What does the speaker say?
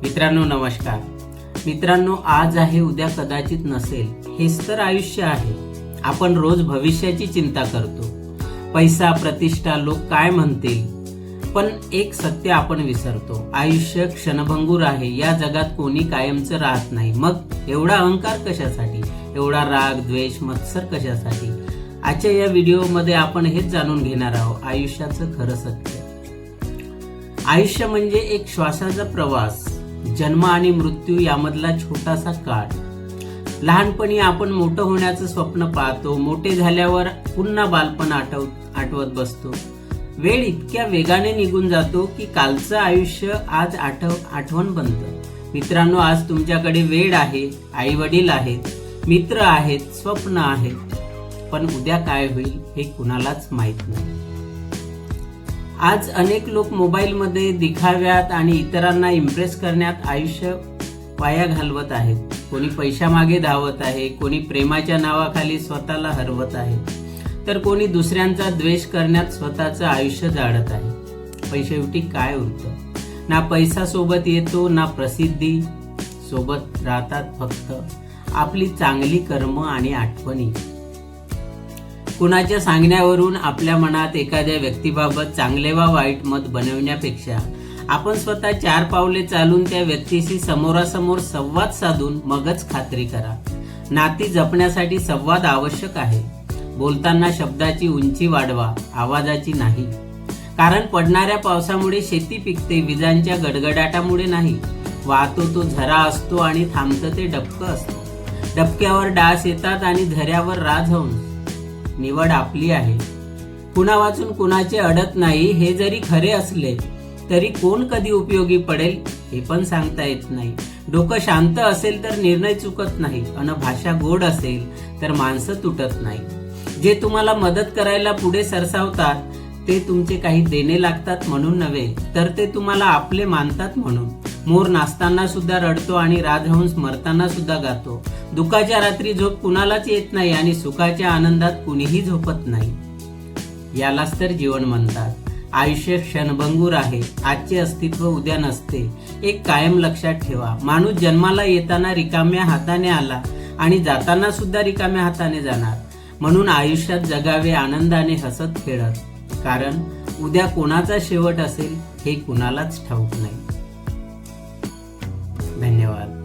मित्रांनो नमस्कार। मित्रांनो, आज आहे उद्या कदाचित नसेल, हेच तर आयुष्य आहे। आपण रोज भविष्याची चिंता करतो, पैसा, प्रतिष्ठा, लोक काय म्हणतील, पण एक सत्य आपण विसरतो, आयुष्य क्षणभंगूर आहे। या जगात कोणी कायमचं राहत नाही। मग एवढा अहंकार कशासाठी, एवढा राग, द्वेष, मत्सर कशासाठी? आजच्या या व्हिडिओमध्ये आपण हेच जाणून घेणार आहोत, आयुष्याचं खरं सत्य। आयुष्य म्हणजे एक श्वासाचा प्रवास, जन्म आणि मृत्यू यामधला छोटासा काळ। लहानपणी आपण मोठं होण्याचं स्वप्न पाहतो, मोठे झाल्यावर पुन्हा बालपण आठवत बसतो। वेळ इतक्या वेगाने निघून जातो की कालचं आयुष्य आज आठवण बनतं। मित्रांनो, आज तुमच्याकडे वेळ आहे, आई वडील आहेत, मित्र आहेत, स्वप्न आहेत, पण उद्या काय होईल हे कुणालाच माहित नाही। आज अनेक लोक मोबाईलमध्ये दिखाव्यात आणि इतरांना इम्प्रेस करण्यात आयुष्य वाया घालवत आहेत। कोणी पैशामागे धावत आहे, कोणी प्रेमाच्या नावाखाली स्वतःला हरवत आहे, तर कोणी दुसऱ्यांचा द्वेष करण्यात स्वतःचं आयुष्य जाळत आहे। पण शेवटी काय उरतं? ना पैसा सोबत येतो, ना प्रसिद्धी सोबत राहतात, फक्त आपली चांगली कर्म आणि आठवणी। कुणाच्या सांगण्यावरून आपल्या मनात एखाद्या व्यक्तीबाबत चांगले वा वाईट मत बनवण्यापेक्षा आपण स्वतः 4 पावले चालून त्या व्यक्तीशी समोरासमोर संवाद साधून मगच खात्री करा। नाती जपण्यासाठी संवाद आवश्यक आहे। बोलताना शब्दाची उंची वाढवा, आवाजाची नाही। कारण पडणाऱ्या पावसामुळे शेती पिकते, विजांच्या गडगडाटामुळे नाही। वाहतो तो झरा असतो आणि थांबतं ते डबकं असतं। डबक्यावर डास येतात आणि झऱ्यावर राजहंस। निवड आपली आहे, कुणा वाचून कुणाचे अडत नाही। हे जरी खरे असले तरी कोण कधी उपयोगी पडेल हे पण सांगता येत नाही। डोकं शांत असेल तर निर्णय चुकत नाही, अन भाषा गोड असेल तर माणसं तुटत नाही। जे तुम्हाला मदत करायला पुढे सरसावतात ते तुमचे काही देणे लागतात म्हणून नव्हे, तर ते तुम्हाला आपले मानतात म्हणून। मोर नाचताना सुद्धा रडतो आणि राजहंस मरताना सुद्धा गातो। दुःखाच्या रात्री झोप कुणालाच येत नाही आणि सुखाच्या आनंदात कुणीही झोपत नाही। यालाच तर जीवन म्हणतात। आयुष्य क्षणभंगूर आहे, आजचे अस्तित्व उद्या नसते, एक कायम लक्षात ठेवा। माणूस जन्माला येताना रिकाम्या हाताने आला आणि जाताना सुद्धा रिकाम्या हाताने जाणार। म्हणून आयुष्यात जगावे आनंदाने, हसत खेळत, कारण उद्या कोणाचा शेवट असेल हे कुणालाच ठाऊक नाही। धन्यवाद।